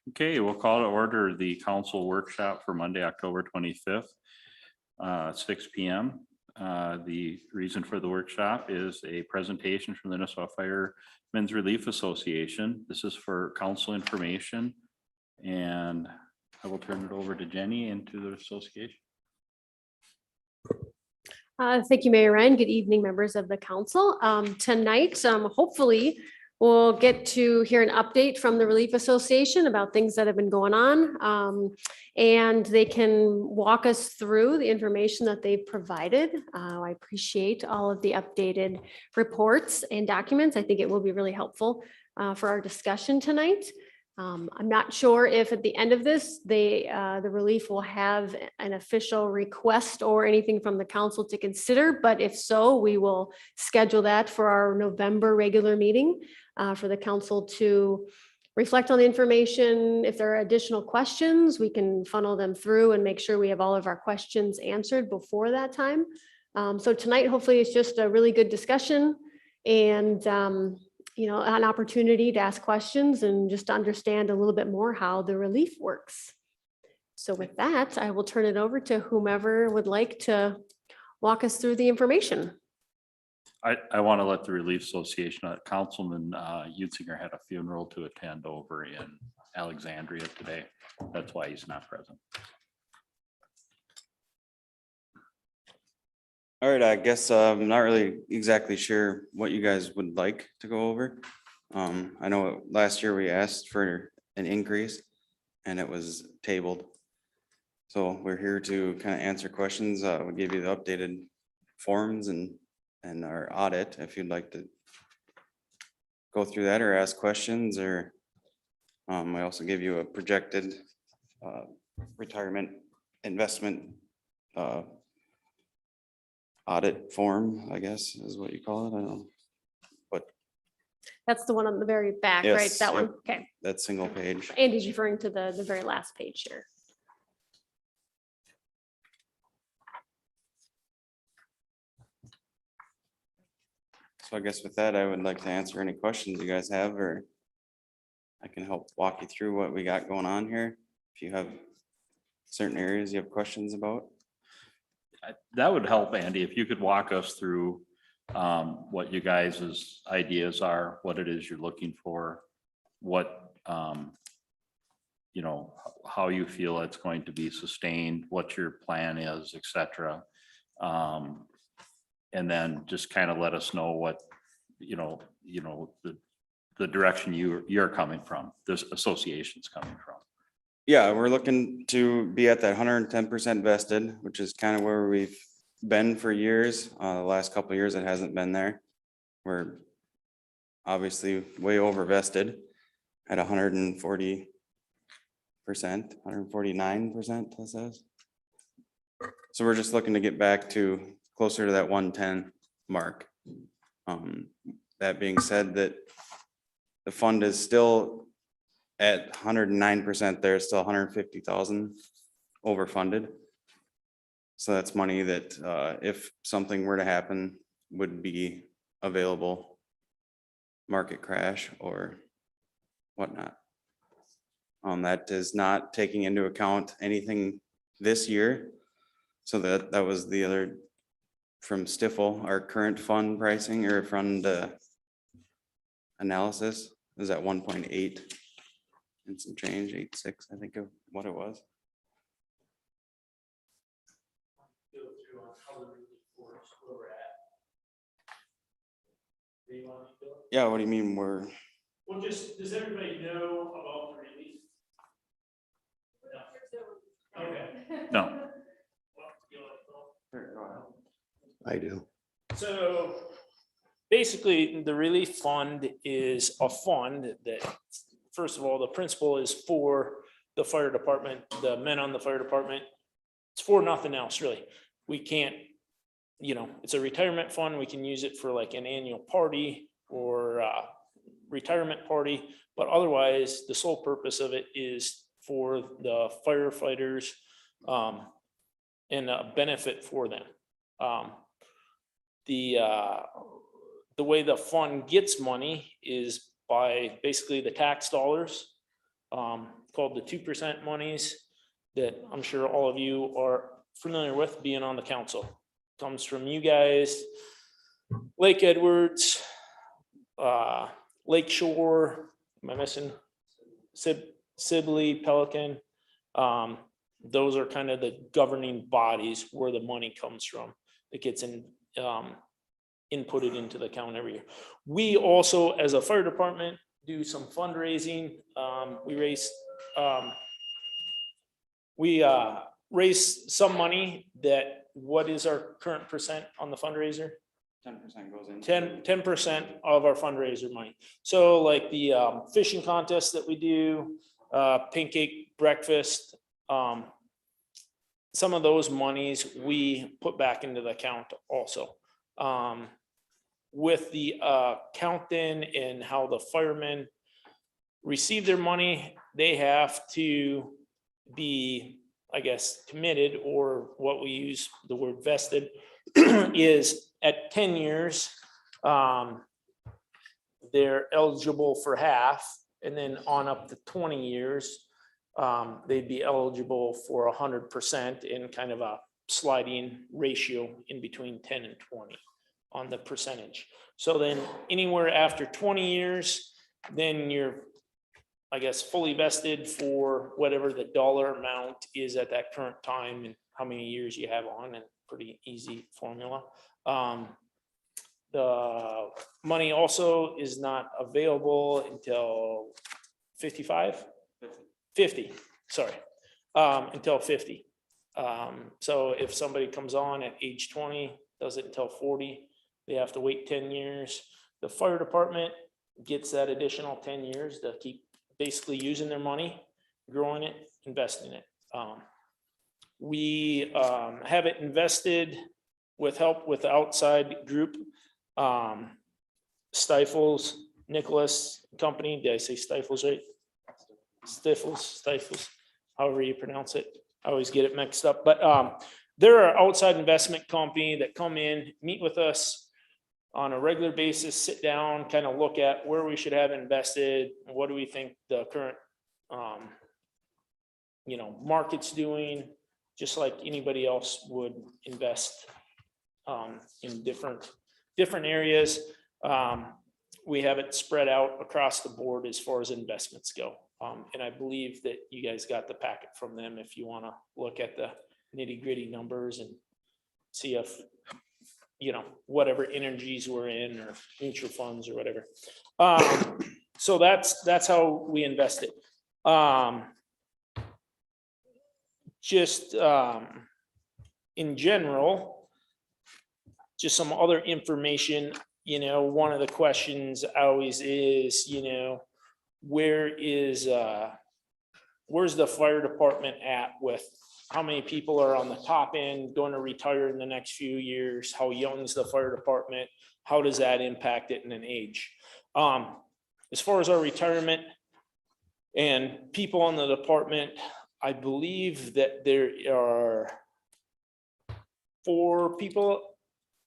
Okay, we'll call to order the council workshop for Monday, October 25th, 6 p.m. The reason for the workshop is a presentation from the Nisswa Firemen's Relief Association. This is for council information, and I will turn it over to Jenny and to the association. Thank you, Mayor Ryan. Good evening, members of the council. Tonight, hopefully, we'll get to hear an update from the Relief Association about things that have been going on. And they can walk us through the information that they've provided. I appreciate all of the updated reports and documents. I think it will be really helpful for our discussion tonight. I'm not sure if at the end of this, the relief will have an official request or anything from the council to consider, but if so, we will schedule that for our November regular meeting for the council to reflect on the information. If there are additional questions, we can funnel them through and make sure we have all of our questions answered before that time. So tonight, hopefully, it's just a really good discussion and an opportunity to ask questions and just to understand a little bit more how the relief works. So with that, I will turn it over to whomever would like to walk us through the information. I want to let the Relief Association, Councilman Utzinger had a funeral to attend over in Alexandria today. That's why he's not present. All right, I guess I'm not really exactly sure what you guys would like to go over. I know last year we asked for an increase and it was tabled. So we're here to kind of answer questions. We'll give you the updated forms and our audit if you'd like to go through that or ask questions, or I also give you a projected retirement investment audit form, I guess is what you call it. I don't know. But that's the one on the very back, yes, right? That yep, one. Okay. that single page. Andy's referring to the very last page here. So I guess with that, I would like to answer any questions you guys have, or I can help walk you through what we got going on here. If you have certain areas you have questions about. That would help, Andy, if you could walk us through what you guys' ideas are, what it is you're looking for, what, how you feel it's going to be sustained, what your plan is, et cetera. And then just kind of let us know what, the direction you're coming from, this association's coming from. Yeah, we're looking to be at that 110% vested, which is kind of where we've been for years. The last couple of years, it hasn't been there. We're obviously way over vested at 140%, 149%, that says. So we're just looking to get back to closer to that 110 mark. That being said, that the fund is still at 109%, there's still 150,000 overfunded. So that's money that if something were to happen would be available, market crash or whatnot. That is not taking into account anything this year. So that was the other from Stifel, our current fund pricing or fund analysis is at 1.8 and some change, 8.6, I think of what it was. Yeah, what do you mean we're? Well, does everybody know about the relief? No. Okay. No. I do. So basically, the relief fund is a fund that, first of all, the principal is for the fire department, the men on the fire department. It's for nothing else, really. We can't, it's a retirement fund. We can use it for like an annual party or retirement party, but otherwise the sole purpose of it is for the firefighters and a benefit for them. The way the fund gets money is by basically the tax dollars called the 2% monies that I'm sure all of you are familiar with being on the council. Comes from you guys, Lake Edwards, Lake Shore, am I missing? Sibley, Pelican. Those are kind of the governing bodies where the money comes from. It gets inputted into the account every year. We also, as a fire department, do some fundraising. We raise some money. That, what is our current percent on the fundraiser? 10% goes in. 10% of our fundraiser money. So like the fishing contest that we do, pancake breakfast, some of those monies we put back into the account also. With the count then and how the firemen receive their money, they have to be, I guess, committed, or what we use the word vested is at 10 years, they're eligible for half, and then on up to 20 years, they'd be eligible for 100% in kind of a sliding ratio in between 10 and 20 on the percentage. So then anywhere after 20 years, then you're, I guess, fully vested for whatever the dollar amount is at that current time and how many years you have on, and pretty easy formula. The money also is not available until 55, 50, sorry, until 50. So if somebody comes on at age 20, does it until 40, they have to wait 10 years. The fire department gets that additional 10 years to keep basically using their money, growing it, investing it. We have it invested with help with the outside group. Stifles, Nicholas Company, did I say Stifles right? Stifles, however you pronounce it. I always get it mixed up, but they're an outside investment company that come in, meet with us on a regular basis, sit down, kind of look at where we should have invested, what do we think the current market's doing, just like anybody else would invest in different areas. We have it spread out across the board as far as investments go. And I believe that you guys got the packet from them if you want to look at the nitty gritty numbers and see if, whatever energies we're in or mutual funds or whatever. So that's how we invest it. Just in general, just some other information, one of the questions always is, where's the fire department at with how many people are on the top end going to retire in the next few years? How young is the fire department? How does that impact it in an age? As far as our retirement and people on the department, I believe that there are 4 people,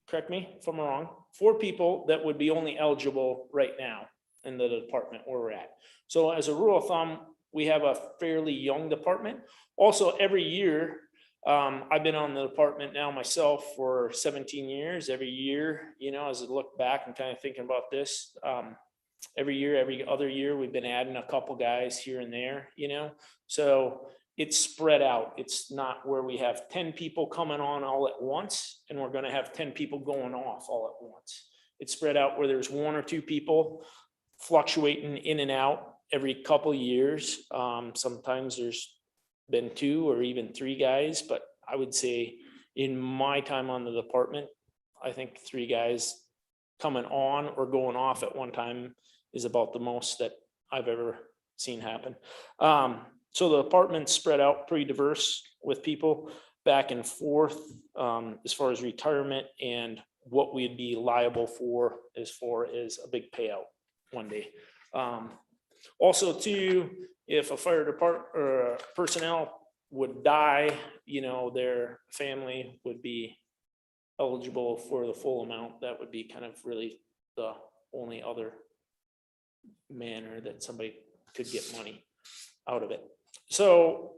correct me if I'm wrong, 4 people that would be only eligible right now in the department where we're at. So as a rule of thumb, we have a fairly young department. Also, every year, I've been on the department now myself for 17 years. Every year, as I look back and kind of thinking about this, every other year, we've been adding a couple guys here and there, so it's spread out. It's not where we have 10 people coming on all at once, and we're going to have 10 people going off all at once. It's spread out where there's 1 or 2 people fluctuating in and out every couple of years. Sometimes there's been 2 or even 3 guys, but I would say in my time on the department, I think 3 guys coming on or going off at one time is about the most that I've ever seen happen. So the department's spread out pretty diverse with people back and forth as far as retirement and what we'd be liable for as far as a big payout one day. Also too, if a fire department or personnel would die, their family would be eligible for the full amount. That would be kind of really the only other manner that somebody could get money. out of it. So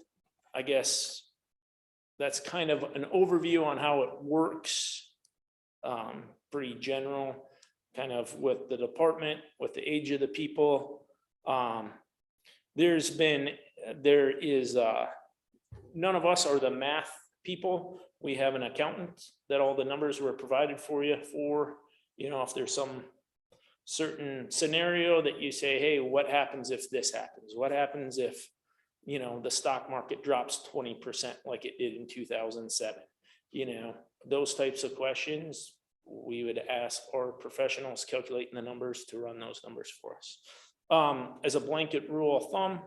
I guess that's kind of an overview on how it works. Pretty general, kind of with the department, with the age of the people. There is none of us are the math people. We have an accountant that all the numbers were provided for you for, if there's some certain scenario that you say, hey, what happens if this happens? What happens if, the stock market drops 20% like it did in 2007? Those types of questions, we would ask our professionals calculating the numbers to run those numbers for us. As a blanket rule of thumb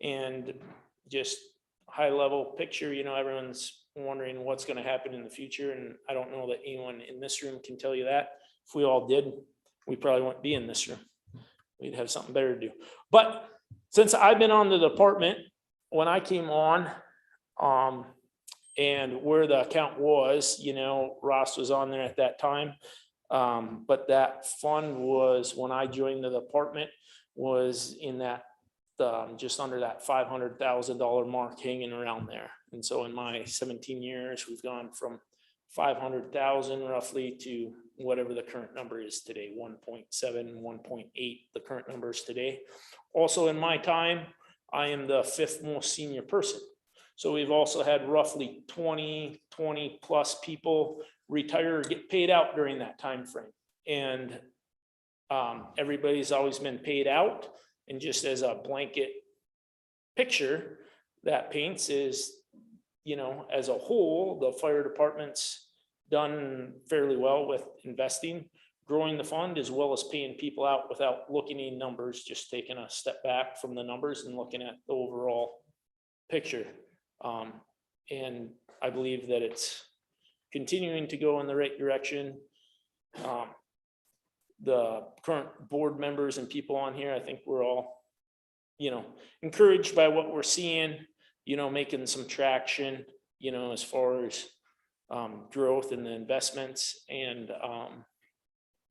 and just high level picture, everyone's wondering what's going to happen in the future. And I don't know that anyone in this room can tell you that. If we all did, we probably wouldn't be in this room. We'd have something better to do. But since I've been on the department, when I came on, and where the account was, Ross was on there at that time. But that fund was, when I joined the department, was in that just under that $500,000 mark, hanging around there. And so in my 17 years, we've gone from 500,000 roughly to whatever the current number is today, 1.7, 1.8, the current numbers today. Also in my time, I am the 5th most senior person. So we've also had roughly 20 plus people retire or get paid out during that time frame. And everybody's always been paid out. And just as a blanket picture that paints is, as a whole, the fire department's done fairly well with investing, growing the fund, as well as paying people out without looking at numbers, just taking a step back from the numbers and looking at the overall picture. And I believe that it's continuing to go in the right direction. The current board members and people on here, I think we're all, encouraged by what we're seeing, making some traction, as far as growth in the investments, and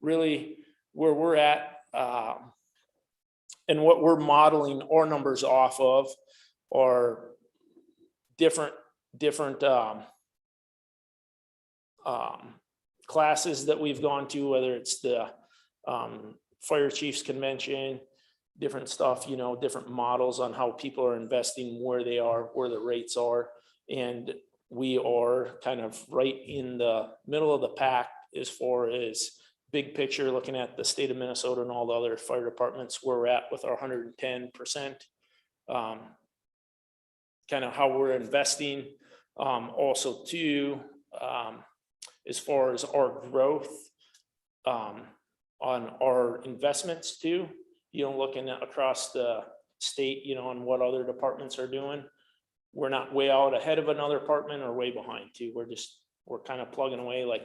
really where we're at, and what we're modeling our numbers off of are different classes that we've gone to, whether it's the fire chiefs convention, different stuff, different models on how people are investing, where they are, where the rates are. And we are kind of right in the middle of the pack as far as big picture, looking at the state of Minnesota and all the other fire departments where we're at with our 110%, kind of how we're investing. Also too, as far as our growth on our investments too, looking at across the state, on what other departments are doing. We're not way out ahead of another department or way behind too. We're kind of plugging away like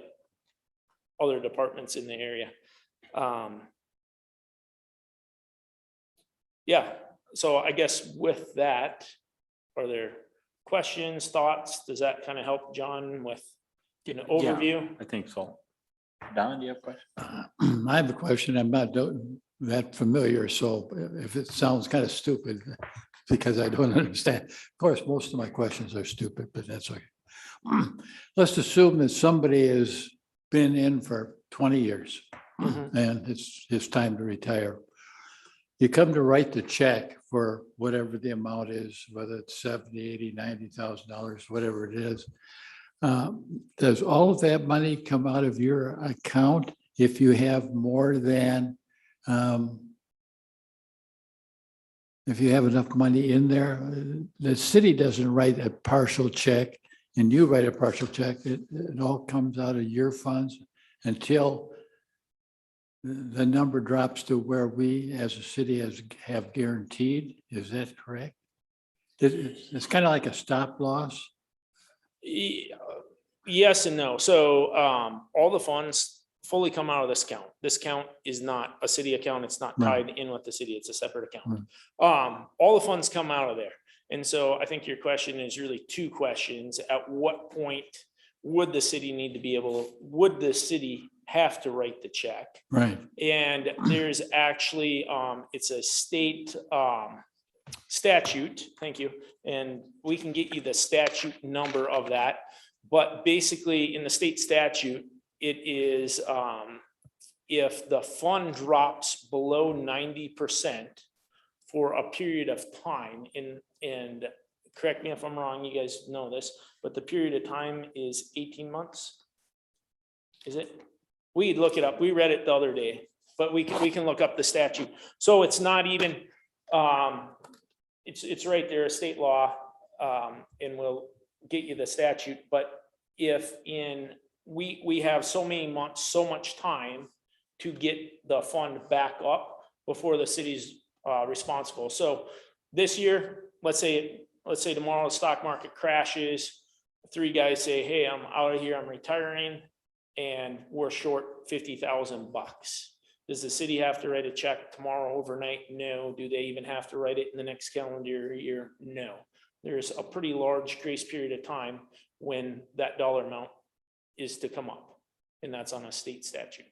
other departments in the area. Yeah, so I guess with that, are there questions, thoughts? Does that kind of help John with an overview? I think so. Don, do you have a question? I have a question. I'm not that familiar, so if it sounds kind of stupid, because I don't understand. Of course, most of my questions are stupid, but that's okay. Let's assume that somebody has been in for 20 years and it's time to retire. You come to write the check for whatever the amount is, whether it's $70,000, $80,000, $90,000, whatever it is. Does all of that money come out of your account if you have more than, if you have enough money in there? The city doesn't write a partial check and you write a partial check. It all comes out of your funds until the number drops to where we as a city have guaranteed. Is that correct? It's kind of like a stop loss. Yes and no. So all the funds fully come out of this account. This account is not a city account. It's not tied in with the city. It's a separate account. All the funds come out of there. And so I think your question is really two questions. At what point would the city need to be would the city have to write the check? Right. And there's actually, it's a state statute, thank you, and we can get you the statute number of that. But basically, in the state statute, it is if the fund drops below 90% for a period of time, and correct me if I'm wrong, you guys know this, but the period of time is 18 months. Is it? We look it up. We read it the other day, but we can look up the statute. So it's not even, it's right there, state law, and we'll get you the statute. But if we have so many months, so much time to get the fund back up before the city's responsible. So this year, let's say tomorrow the stock market crashes, 3 guys say, hey, I'm out of here, I'm retiring, and we're short $50,000. Does the city have to write a check tomorrow overnight? No. Do they even have to write it in the next calendar year? No. There's a pretty large grace period of time when that dollar amount is to come up, and that's on a state statute.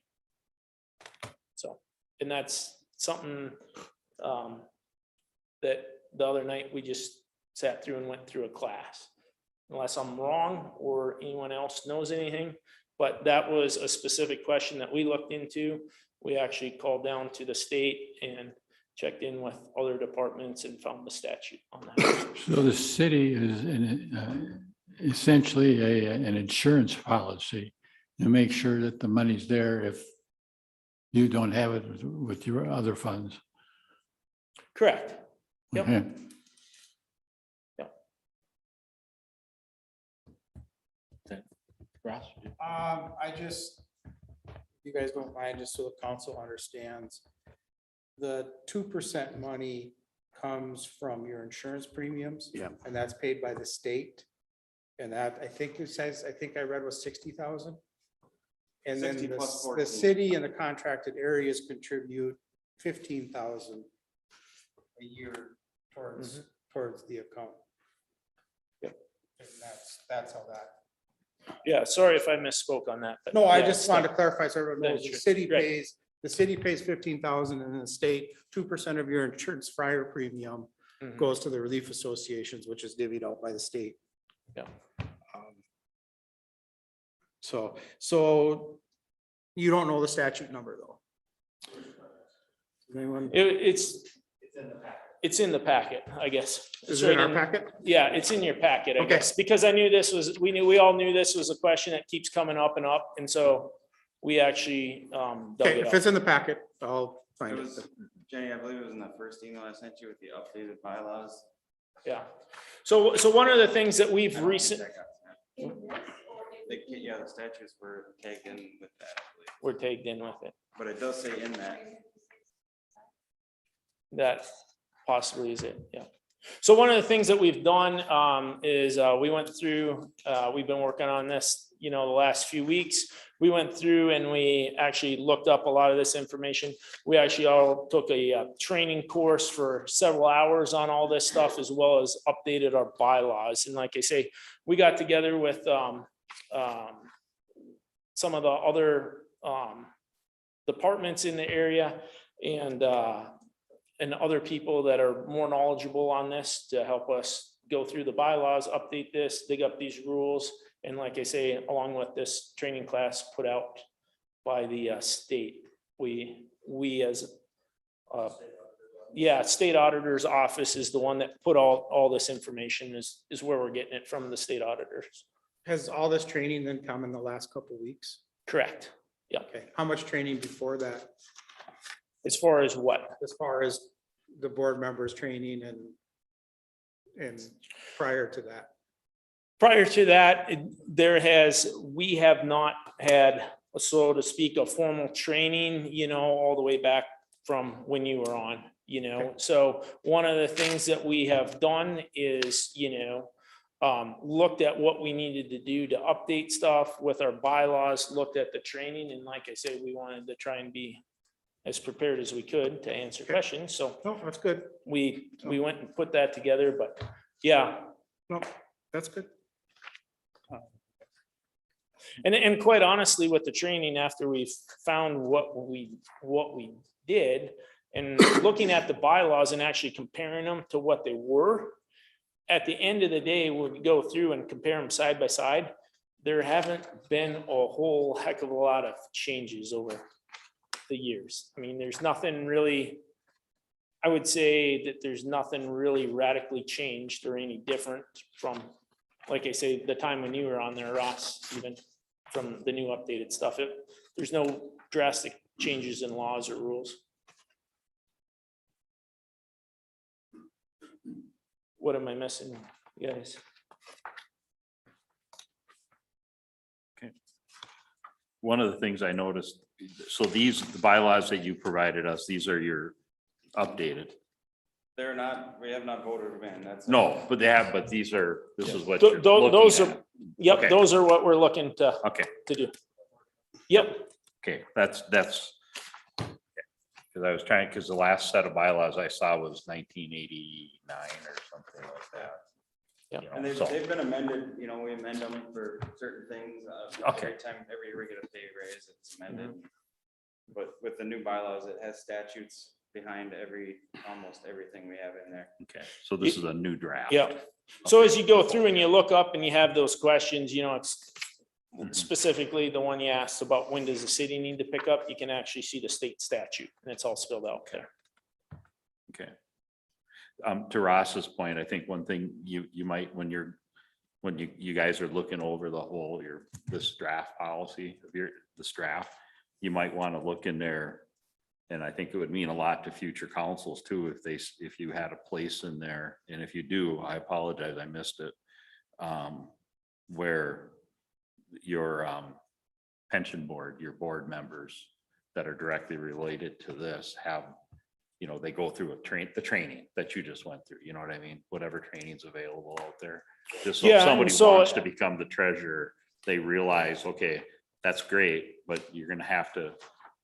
So, and that's something that the other night we just sat through and went through a class. Unless I'm wrong or anyone else knows anything, but that was a specific question that we looked into. We actually called down to the state and checked in with other departments and found the statute on that. So the city is essentially an insurance policy to make sure that the money's there if you don't have it with your other funds. Correct. Yep. Okay. Ross? You guys don't mind, just so the council understands. The 2% money comes from your insurance premiums. Yeah. And that's paid by the state. And that, I think it says, I think I read was 60,000. And then 60 plus the 14. city and the contracted areas contribute 15,000 a year towards the account. Yep. And that's how that. Yeah, sorry if I misspoke on that. but No, I yeah, just wanted to clarify so everyone knows, That's the true. city Right. pays 15,000 and the state, 2% of your insurance fire premium Mhm. goes to the relief associations, which is divvied out by the state. Yeah. So you don't know the statute number though? Anyone? It's in the packet, I guess. Is It's it in right our packet? Yeah, it's in your packet, I Okay. guess, because I knew we all knew this was a question that keeps coming up and up, and so we actually dug Okay, it if up. it's in the packet, I'll It find was, it. Jenny, I believe it was in the first email I sent you with the updated bylaws. Yeah. So one of the things that we've recently, Yeah, the statutes were taken with that, I believe. we're tagged in with it. But it does say in that. That possibly is it, yeah. So one of the things that we've done is we went through, we've been working on this, the last few weeks. We went through and we actually looked up a lot of this information. We actually all took a training course for several hours on all this stuff, as well as updated our bylaws. And like I say, we got together with some of the other departments in the area and other people that are more knowledgeable on this to help us go through the bylaws, update this, dig up these rules. And like I say, along with this training class put out by the state, we as state auditor's office is the one that put all this information is where we're getting it from, the state auditors. Has all this training then come in the last couple of weeks? Correct. Yeah. Okay, how much training before that, As far as what? as far as the board members training and prior to that? Prior to that, we have not had, so to speak, a formal training, all the way back from when you were on, So one of the things that we have done is, looked at what we needed to do to update stuff with our bylaws, looked at the training, and like I said, we wanted to try and be as prepared as we could to answer questions. So No, that's good. we went and put that together, but yeah. No, that's good. And quite honestly, with the training, after we found what we did, And looking at the bylaws and actually comparing them to what they were, at the end of the day, when we go through and compare them side by side, there haven't been a whole heck of a lot of changes over the years. I mean, there's nothing really, I would say that there's nothing really radically changed or any different from, like I say, the time when you were on there, Ross, even from the new updated stuff. There's no drastic changes in laws or rules. What am I missing, guys? One of the things I noticed, so these the bylaws that you provided us, these are your updated. They're not, we have not voted them in, that's. No, but they have, but these are, this is what you're Those looking are, at. yep, Okay. those are what we're looking to Okay, do. Yep, okay, that's. Because I was trying, because the last set of bylaws I saw was 1989 or something like that. Yeah. You know, And so- they've been amended, you know, we amend them for certain things. Okay. Every year we get a pay raise, it's amended. But with the new bylaws, it has statutes behind almost everything we have in there. Okay, so this is a new draft. yeah. So as you go through and you look up and you have those questions, you know, it's Mhm. specifically the one you asked about when does the city need to pick up, you can actually see the state statute and it's all spelled out there. Okay. To Ross's point, I think one thing you might, when you guys are looking over the whole, this draft policy of this draft, you might want to look in there. And I think it would mean a lot to future councils too, if you had a place in there, and if you do, I apologize, I missed it. Where your pension board, your board members that are directly related to this have, you know, they go through the training that you just went through, you know what I mean? Whatever training's available out there. Just so Yeah, if and somebody so- wants to become the treasurer, they realize, okay, that's great, but you're gonna have to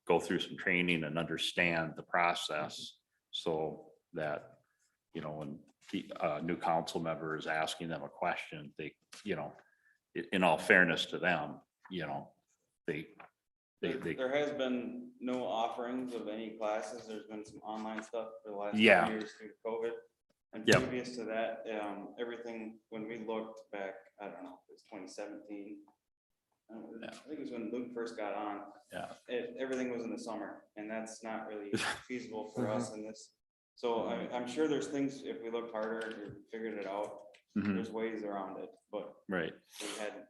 go through some training and understand the process so that, you know, when the new council member is asking them a question, they, you know, in all fairness to them, you know, they. There has been no offerings of any classes. There's been some online stuff for the last Yeah. 2 years due to COVID. And Yep. previous to that, everything, when we looked back, I don't know, it was 2017. I think it was when Luke first got on. Yeah. Everything was in the summer, and that's not really feasible for us in this. So I'm sure there's things, if we looked harder and figured it out, Mhm. there's ways around it, but Right. we hadn't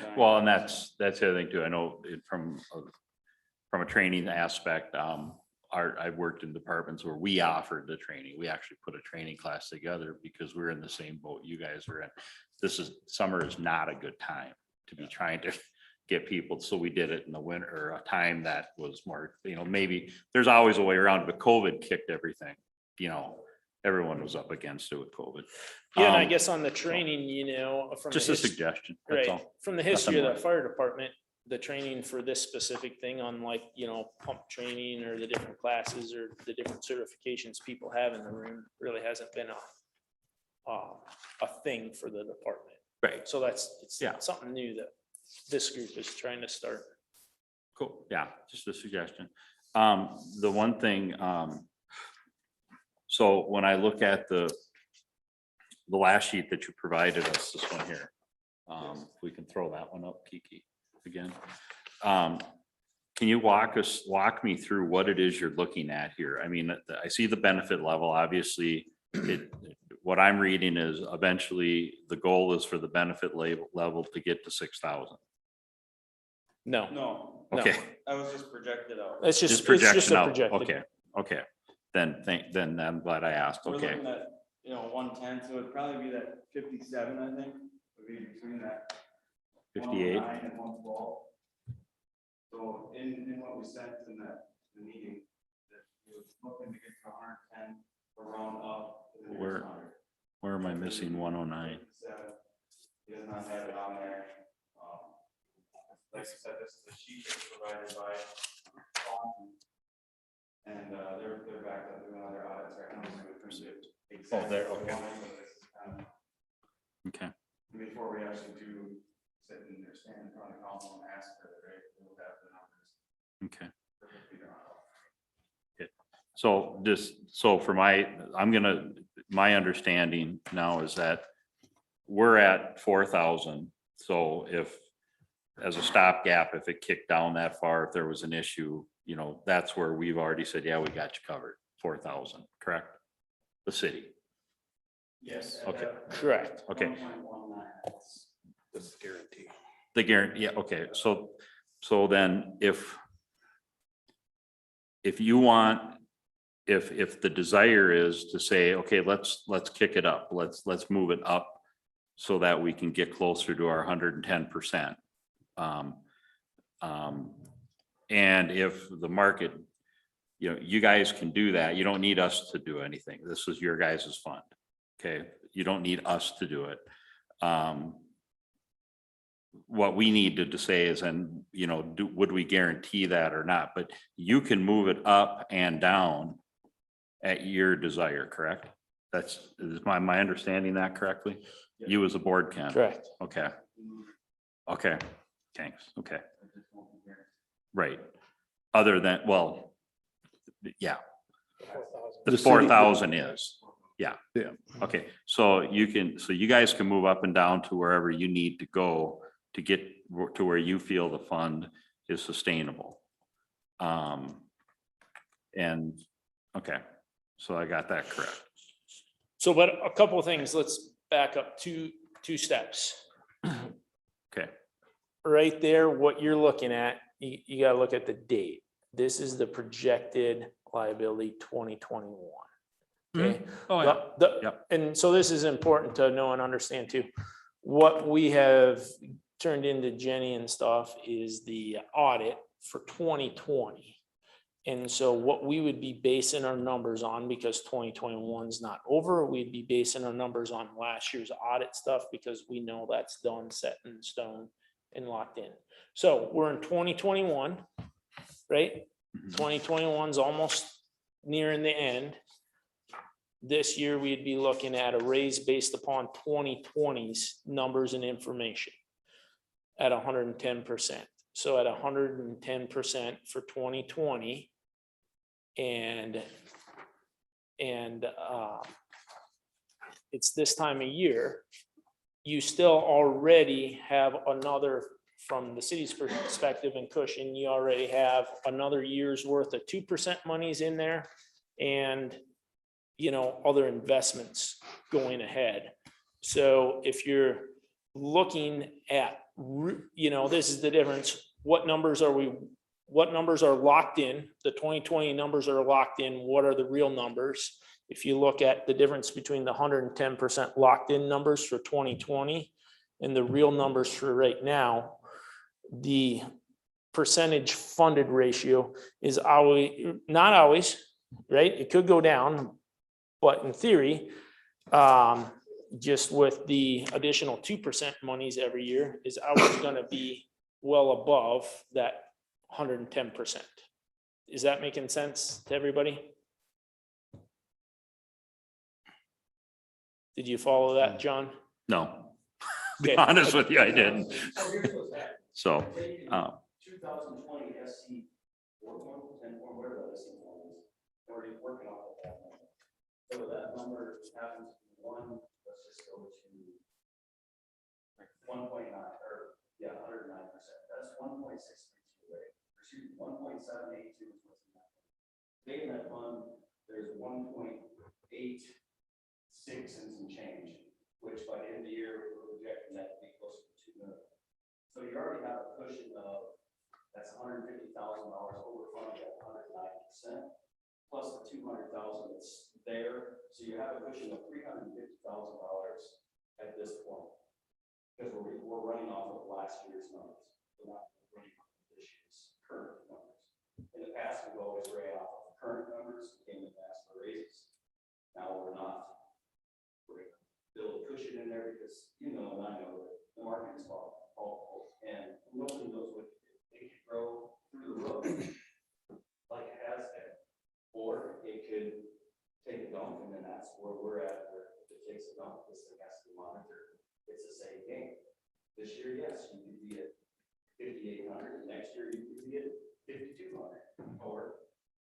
done. Well, and that's the other thing too. I know from a training aspect, I've worked in departments where we offered the training. We actually put a training class together because we're in the same boat you guys are in. Summer is not a good time to be trying to get people. So we did it in the winter, or a time that was more, you know, maybe there's always a way around, but COVID kicked everything, you know, everyone was up against it with COVID. Yeah, and I guess on the training, you know, from. Just the a his- suggestion. That's Right, all. from the history of more. the fire department, the training for this specific thing on like, you know, pump training or the different classes or the different certifications people have in the room really hasn't been a thing for the department. Right. So it's Yeah. something new that this group is trying to start. Cool. Yeah, just a suggestion. The one thing, so when I look at the last sheet that you provided us, this one here, if we can throw that one up, Kiki, again. Can you walk me through what it is you're looking at here? I mean, I see the benefit level, obviously. What I'm reading is eventually the goal is for the benefit level to get to 6,000. No, No, Okay. that was just projected out. it's Just just a projection out. projected. Okay. Then I'm glad I asked. We're Okay. looking at, 110, so it'd probably be that 57, I think, would be between that. 58. 109 and 112. So in what we sent in the meeting, that we were looking to get to 110, around up. to the nearest 100. Where am I missing 109? 57. He does not have it on there. Like I said, this is a sheet that's provided by. And they're back up doing other audits right now. So we can see it Oh, there, exactly okay. what it is, but this is kind of Okay. before we actually do sit in there, stand in front of council and ask for the rate, we'll have the numbers. Okay. perfectly drawn out. So just, so for my understanding now is that we're at 4,000. So if, as a stopgap, if it kicked down that far, if there was an issue, you know, that's where we've already said, yeah, we got you covered, 4,000, correct? The city. Yes. Okay. Correct. Okay. That's the guarantee. The guarantee, yeah, okay, so then if you want, if the desire is to say, okay, let's kick it up, let's move it up so that we can get closer to our 110%. And if the market, you know, you guys can do that, you don't need us to do anything. This is your guys' fund. Okay, you don't need us to do it. What we needed to say is, and you know, would we guarantee that or not? But you can move it up and down at your desire, correct? Is my understanding that correctly? You as a board can. Correct. Okay. Okay, thanks. Okay. Right. Other than, well, yeah, the 4,000 is, yeah. Yeah. Okay, so you guys can move up and down to wherever you need to go to get to where you feel the fund is sustainable. And, okay, so I got that correct. So, but a couple of things, let's back up two steps. Okay, Right there, what you're looking at, you gotta look at the date. This is the projected liability 2021. Okay. oh, yeah, Yep. And so this is important to know and understand too. What we have turned into Jenny and stuff is the audit for 2020. And so what we would be basing our numbers on, because 2021 is not over, we'd be basing our numbers on last year's audit stuff because we know that's done, set in stone and locked in. So we're in 2021, right? Mhm. 2021 is almost nearing the end. This year, we'd be looking at a raise based upon 2020's numbers and information at 110%. So at 110% for 2020 and it's this time of year, you still already have another, from the city's perspective and cushion, you already have another year's worth of 2% monies in there and, you know, other investments going ahead. So if you're looking at, you know, this is the difference. What numbers are locked in? The 2020 numbers are locked in. What are the real numbers? If you look at the difference between the 110% locked in numbers for 2020 and the real numbers for right now, the percentage funded ratio is always, not always, right? It could go down, but in theory, just with the additional 2% monies every year is always going to be well above that 110%. Is that making sense to everybody? Did you follow that, John? No, Okay. be honest with you, I didn't. So, 2020 SC 4.10 or whatever that SC one is, already working off of that number. So that number happens to be one, let's just go to 1.9 or yeah, 109%. That's 1.632 rate. Excuse me, 1.782 is what's in that. Today in that fund, there's 1.86 and some change, which by the end of the year, we're projecting that to be closer to 2 million. So you already have a cushion of, that's $150,000 over funded at 109%, plus the 200,000 that's there. So you have a cushion of $350,000 at this point. Because we're running off of last year's numbers. We're not running off of this year's current numbers. In the past, we've always ran off of current numbers, came and asked for raises. Now we're not. We're going to build a cushion in there because you know and I know that the market is volatile. And nobody knows what it could grow through the roof like it has been, or it could take a dump, and then that's where we're at. Where if it takes a dump, this thing has to be monitored. It's the same game. This year, yes, you could be at 5,800. Next year, you could be at 5,200 or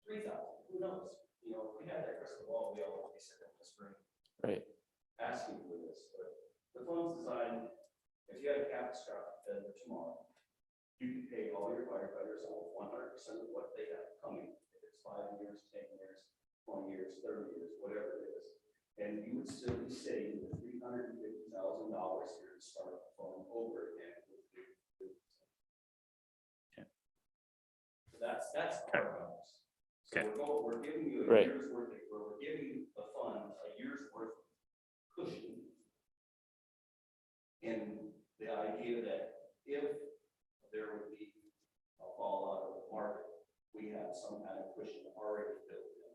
3,000. Who knows? you know, if we had that crystal ball, we all would be sitting in the spring Right. asking for this, but the fund's designed, if you had a catastrophic event tomorrow, you can pay all your firefighters all 100% of what they have coming. If it's 5 years, 10 years, 20 years, 30 years, whatever it is. And you would still be sitting with $350,000 here to start the fund over again. So that's our house. So Okay. we're giving you a Right. year's worth of, we're giving the fund a year's worth of cushion. And the idea that if there would be a fallout of the market, we have some kind of cushion already built in.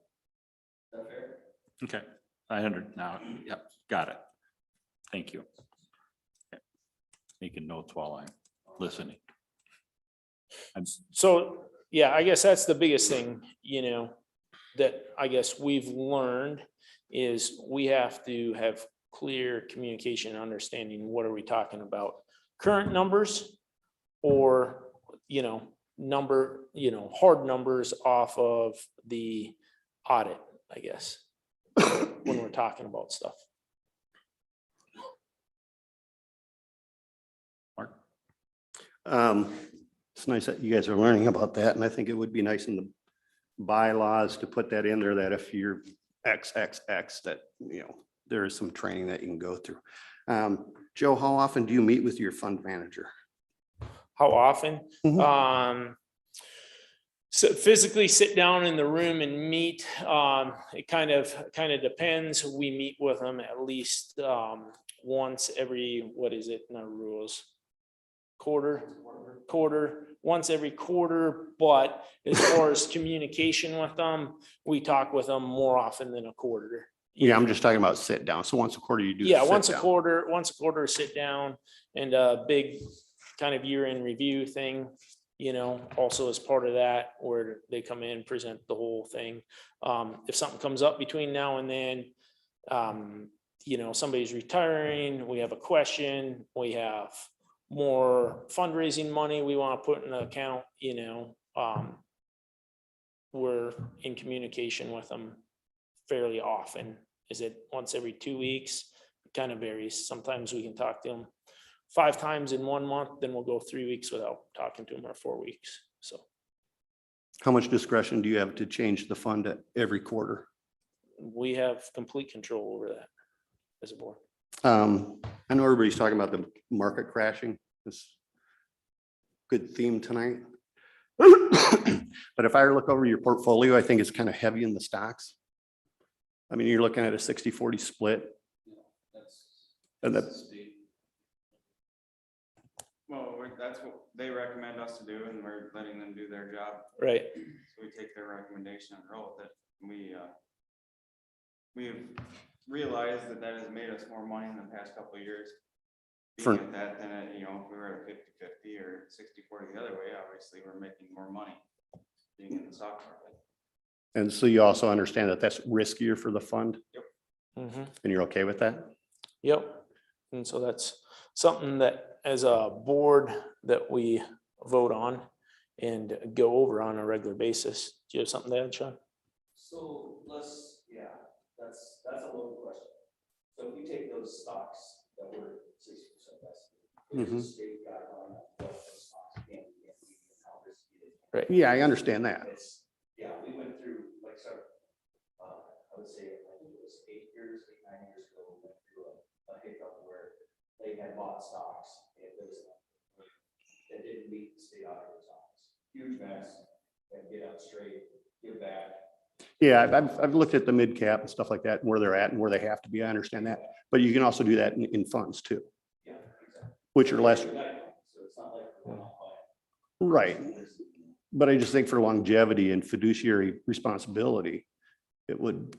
Is that fair? Okay, now, yep, got it. Thank you. Okay. Making notes while I'm listening. So, yeah, I guess that's the biggest thing, you know, that I guess we've learned is we have to have clear communication and understanding. What are we talking about? Current numbers or, you know, hard numbers off of the audit, I guess, when we're talking about stuff. Mark? It's nice that you guys are learning about that, and I think it would be nice in the bylaws to put that in there, that if you're XXX, that, you know, there is some training that you can go through. Joe, how often do you meet with your fund manager? How often? Mhm. So physically sit down in the room and meet. It kind of depends. We meet with them at least once every, what is it in our rules? Quarter, once every quarter. But as far as communication with them, we talk with them more often than a quarter. Yeah, I'm just talking about sit down. So once a quarter you do. Yeah, sit once a down. quarter, sit down, and a big kind of year-end review thing, you know, also as part of that, where they come in, present the whole thing. If something comes up between now and then, you know, somebody's retiring, we have a question, we have more fundraising money we want to put in an account, you know, we're in communication with them fairly often. Is it once every 2 weeks? It kind of varies. Sometimes we can talk to them 5 times in 1 month, then we'll go 3 weeks without talking to them, or 4 weeks. So How much discretion do you have to change the fund at every quarter? we have complete control over that as a board. I know everybody's talking about the market crashing. It's a good theme tonight. But if I look over your portfolio, I think it's kind of heavy in the stocks. I mean, you're looking at a 60-40 split. And that's, Well, that's what they recommend us to do, and we're letting them do their job. Right. So we take their recommendation and roll with it. We've realized that has made us more money in the past couple of years. For- Being at that, then, you know, if we were at 50-50 or 60-40 the other way, obviously we're making more money being in the stock market. and so you also understand that that's riskier for the fund, Mhm. and you're okay with that? Yep. And so that's something that as a board that we vote on and go over on a regular basis. Do you have something to add, Sean? So that's a loaded question. So if you take those stocks that were 60% vested, there's a state guideline on what those stocks can be and how risky they can be. Right. Yeah, I understand that. We went through, like, so, I would say, I think it was 9 years ago, we went through a hiccup where they had bought stocks, and it was, that didn't meet the state auditor's office. Huge mess, and get out straight, give back. Yeah, I've looked at the mid cap and stuff like that, and where they're at and where they have to be. I understand that. But you can also do that in funds too, Yeah, exactly. which are less, So it's not like we're not buying. right. But I just think for longevity and fiduciary responsibility, it would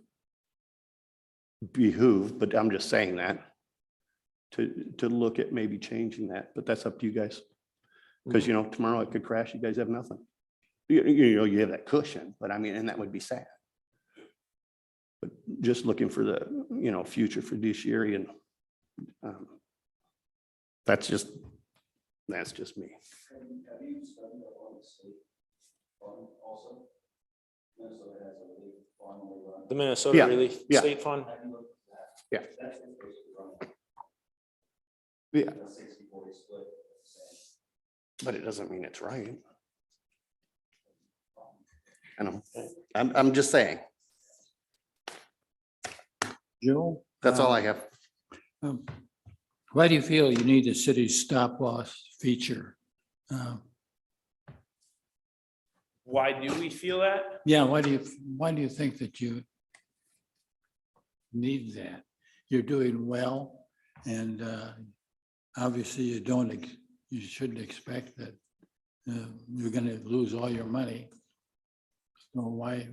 behoove, but I'm just saying that, to look at maybe changing that, but that's up to you guys. Because, you know, tomorrow it could crash, you guys have nothing. You know, you have that cushion, but I mean, and that would be sad. But just looking for the, you know, future fiduciary, and that's just me. Have you studied on the state fund also? Minnesota has a relief fund we run. The Minnesota Yeah, Relief yeah. State Fund. Have you looked at that? Yeah. That's basically running Yeah, a 60-40 split. but it doesn't mean it's right. I know. I'm just saying. Joe? That's all I have. Why do you feel you need the city's stop loss feature? Why do we feel that? Yeah, why do you think that you need that? You're doing well, and obviously you shouldn't expect that you're gonna lose all your money. So why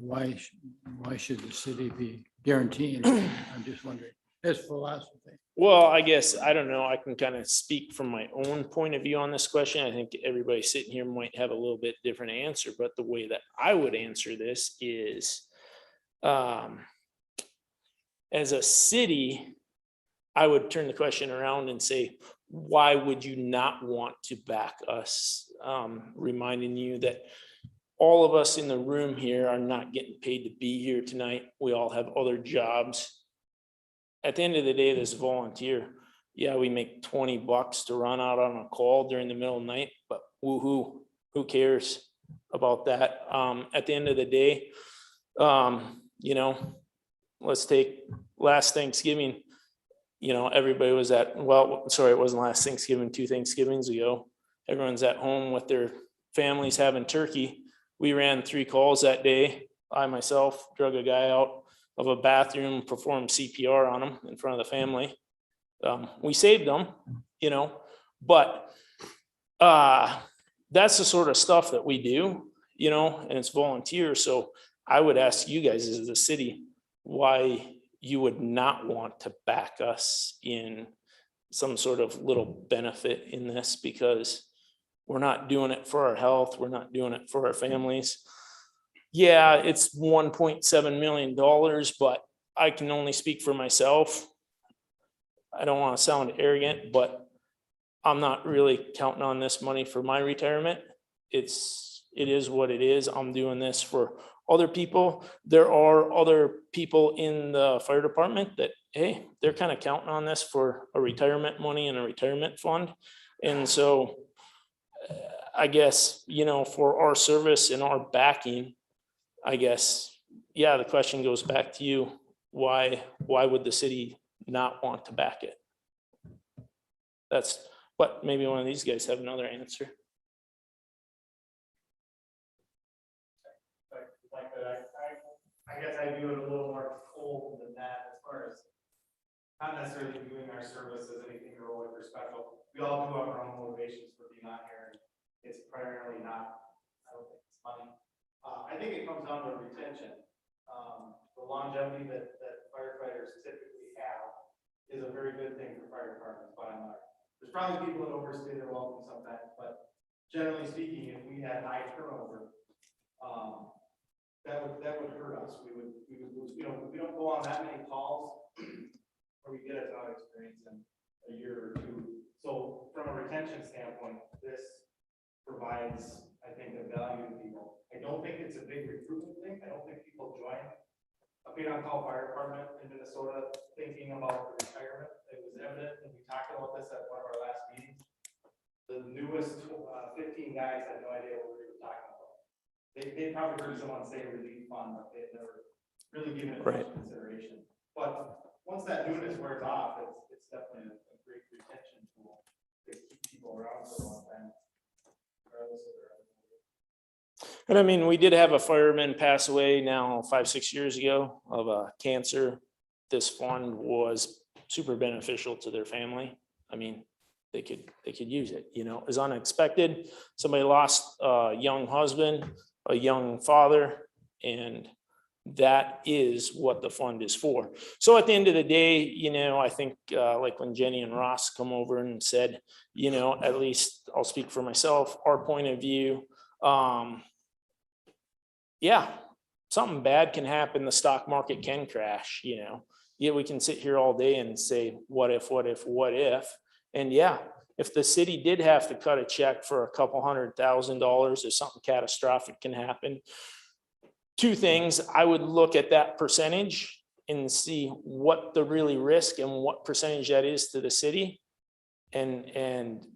should the city be guaranteeing? I'm just wondering, that's philosophy. Well, I guess, I don't know, I can kind of speak from my own point of view on this question. I think everybody sitting here might have a little bit different answer, but the way that I would answer this is, as a city, I would turn the question around and say, why would you not want to back us? Reminding you that all of us in the room here are not getting paid to be here tonight. We all have other jobs. At the end of the day, this volunteer, yeah, we make $20 to run out on a call during the middle of the night, but woo-hoo, who cares about that? At the end of the day, you know, let's take last Thanksgiving, you know, everybody was well, sorry, it wasn't last Thanksgiving, 2 Thanksgivings ago. Everyone's at home with their families having turkey. We ran 3 calls that day. I myself drug a guy out of a bathroom, performed CPR on him in front of the family. We saved them, you know, but that's the sort of stuff that we do, you know, and it's volunteer. So I would ask you guys as a city, why you would not want to back us in some sort of little benefit in this, because we're not doing it for our health. We're not doing it for our families. Yeah, it's $1.7 million, but I can only speak for myself. I don't want to sound arrogant, but I'm not really counting on this money for my retirement. It is what it is. I'm doing this for other people. There are other people in the fire department that, hey, they're kind of counting on this for a retirement money and a retirement fund. And so I guess, you know, for our service and our backing, I guess, yeah, the question goes back to you. Why would the city not want to back it? That's what, maybe one of these guys have another answer. I guess I view it a little more cold than that, as far as not necessarily viewing our service as anything heroic or special. We all do have our own motivations for being on here. It's primarily not, I don't think it's money. I think it comes down to retention. The longevity that firefighters typically have is a very good thing for fire departments, by and large. There's probably people that overstay their welcome sometimes, but generally speaking, if we had high turnover, that would hurt us. We would lose, you know, we don't go on that many calls where we get a ton of experience in a year or 2. So from a retention standpoint, this provides, I think, a value to people. I don't think it's a big recruitment thing. I don't think people join a paid-on-call fire department in Minnesota thinking about the retirement. It was evident, and we talked about this at one of our last meetings. The newest 15 guys had no idea what we were talking about. They probably heard someone say relief fund, but they'd never really given it much consideration. But once that newness wears off, it's definitely a great retention tool to keep people around for a long time. And I mean, we did have a fireman pass away now 5-6 years ago of cancer. This fund was super beneficial to their family. I mean, they could use it, you know, it was unexpected. Somebody lost a young husband, a young father, and that is what the fund is for. So at the end of the day, you know, I think like when Jenny and Ross come over and said, you know, at least I'll speak for myself, our point of view, yeah, something bad can happen. The stock market can crash, you know. Yeah, we can sit here all day and say, what if, what if, what if? And yeah, if the city did have to cut a check for $200,000 if something catastrophic can happen, two things, I would look at that percentage and see what the really risk and what percentage that is to the city. And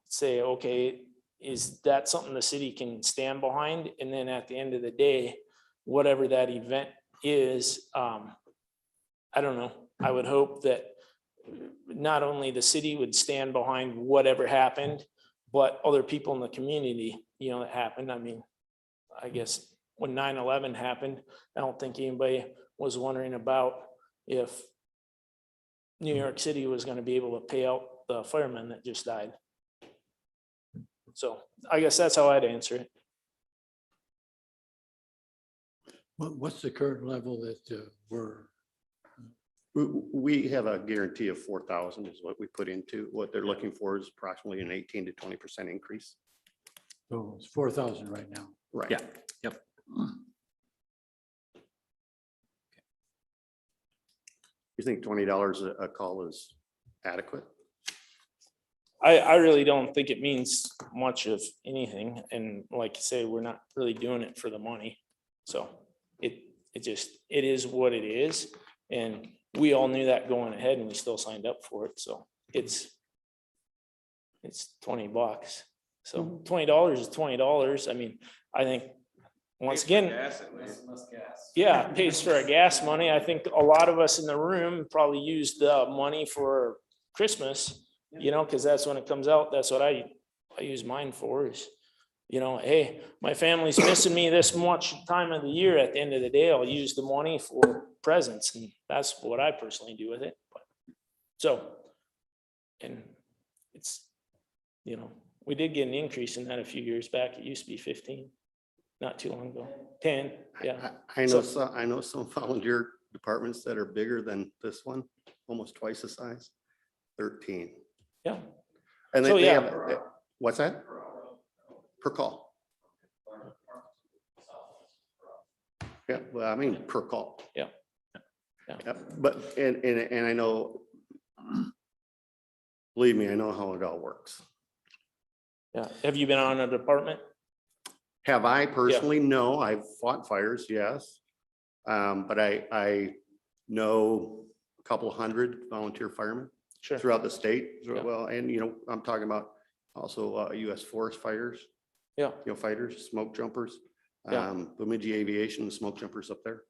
say, okay, is that something the city can stand behind? And then at the end of the day, whatever that event is, I don't know, I would hope that not only the city would stand behind whatever happened, but other people in the community, that happened. I mean, I guess when 9/11 happened, I don't think anybody was wondering about if New York City was going to be able to pay out the firemen that just died. So I guess that's how I'd answer it. What's the current level that we're, We have a guarantee of 4,000 is what we put into. What they're looking for is approximately an 18 to 20% increase. so it's 4,000 right now. Right. Yeah. Yep. You think $20 a call is adequate? I really don't think it means much of anything. And like you say, we're not really doing it for the money. So it is what it is. And we all knew that going ahead and we still signed up for it. So it's $20. So $20 is $20. I mean, I think once again, yeah, it pays for our gas money. I think a lot of us in the room probably use the money for Christmas, because that's when it comes out. That's what I use mine for is, hey, my family's missing me this much time of the year. At the end of the day, I'll use the money for presents. And that's what I personally do with it. But, and it's, we did get an increase in that a few years back. It used to be 15, not too long ago, 10. Yeah. I know some volunteer departments that are bigger than this one, almost twice the size, 13. Yeah. And So, they yeah. have, what's that? Per call. Yeah, well, I mean, per call. Yeah. Yeah, but, and I know, believe me, I know how it all works. Yeah. Have you been on a department? Have I personally? No, I've fought fires, yes. But I know a couple hundred volunteer firemen Sure. throughout the state. Yeah. Well, and I'm talking about also US forest fires. Yeah. Fighters, smoke jumpers, Yeah. Bemidji Aviation, the smoke jumpers up there.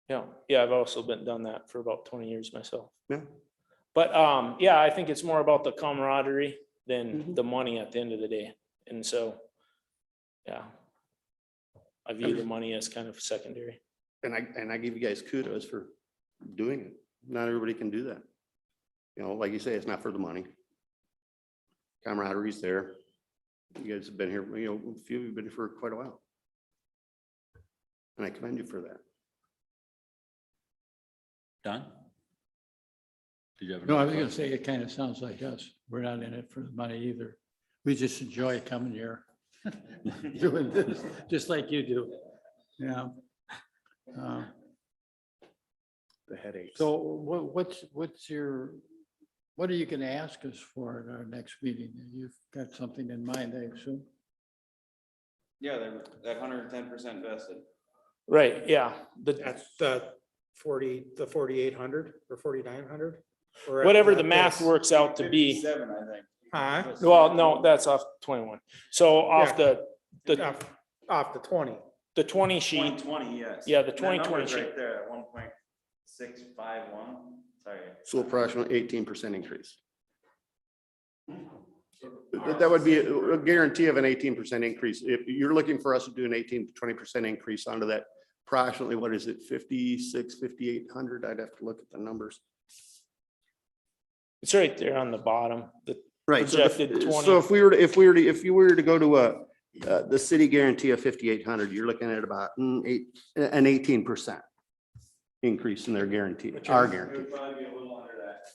Yeah. Yeah. I've also done that for about 20 years myself. Yeah. But yeah, I think it's more about the camaraderie than the money at the end of the day. And so, yeah, I view the money as kind of secondary. And I give you guys kudos for doing it. Not everybody can do that. Like you say, it's not for the money. Camaraderie's there. You guys have been here, a few of you have been here for quite a while. And I commend you for that. Don? Did you have? No, I another was gonna question? say, it kind of sounds like us. We're not in it for the money either. We just enjoy coming here. Doing this, just like you do. Yeah. The headaches. So what are you gonna ask us for at our next meeting? You've got something in mind, I assume? Yeah, that 110% vested. Right. Yeah. That's the 4,800 or 4,900? Whatever the math works out to be. 57, I think. Huh? Well, no, that's off 21. So off the Off the 20. 20 sheet. 2020, yes. Yeah, the That 2020 number's sheet. right there at 1.651. Sorry. So approximately 18% increase. That would be a guarantee of an 18% increase. If you're looking for us to do an 18 to 20% increase onto that, approximately, what is it, 56, 5,800? I'd have to look at the numbers. It's right there on the bottom. The Right. projected 20. So if you were to go to the city guarantee of 5,800, you're looking at about an 18% increase in their guarantee, our It guarantee. would probably be a little under that.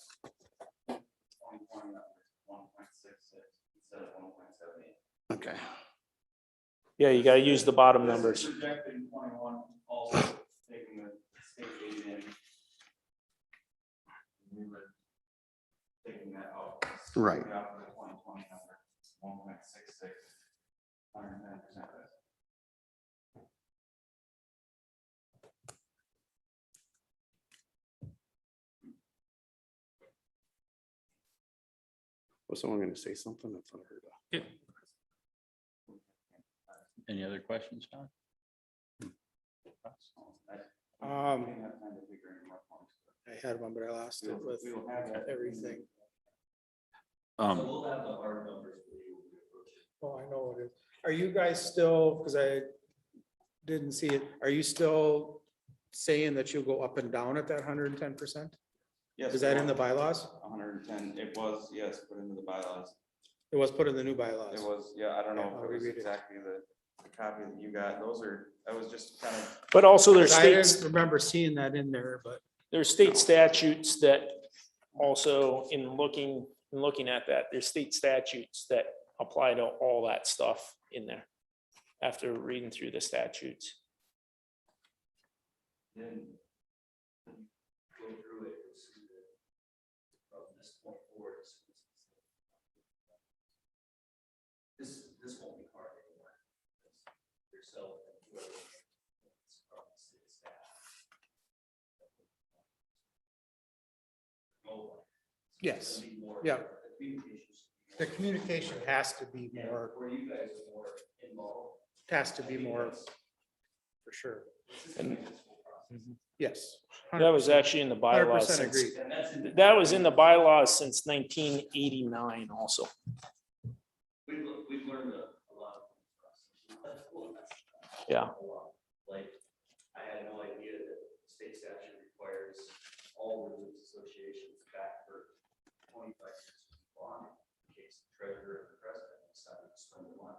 2020 number, 1.66 instead of 1.78. Okay. Yeah, you gotta use the bottom This is numbers. projected in 21, also taking the state aid in. We were taking that out. Right. Taking out the 2020 number, 1.66, 110%. Was someone gonna say something? I thought I heard Any other questions, John? I had one, but I lost it with everything. So we'll have the hard numbers for you. when we approach it. Oh, I know it is. Are you guys still, because I didn't see it, are you still saying that you'll go up and down at that 110%? Yes. Is that in the bylaws? 110, it was, yes, put into the bylaws. It was put in the new bylaws. It was, yeah, I don't know Yeah, if I'll it was reread it. exactly the copy that you got. Those are, that was just kind of, But also there's 'Cause I didn't states, remember seeing that in there, but there's state statutes that also in looking at that, there's state statutes that apply to all that stuff in there. After reading through the statutes. Then go through it, you'll see that from this point forward. This won't be hard anymore. Yourself and whoever. it's from the city staff. yes, Be more- yeah. the communications- The communication has to be more, Where you guys are more involved. has to be more, for sure. And Yes. that was 100%. actually in the bylaws 100% since, agreed. And that's in the- that was in the bylaws since 1989 also. We've learned a lot. Yeah. Like, I had no idea that state statute requires all religious associations back for 25 years to be bonded in case the treasurer and the president decided to spend the money.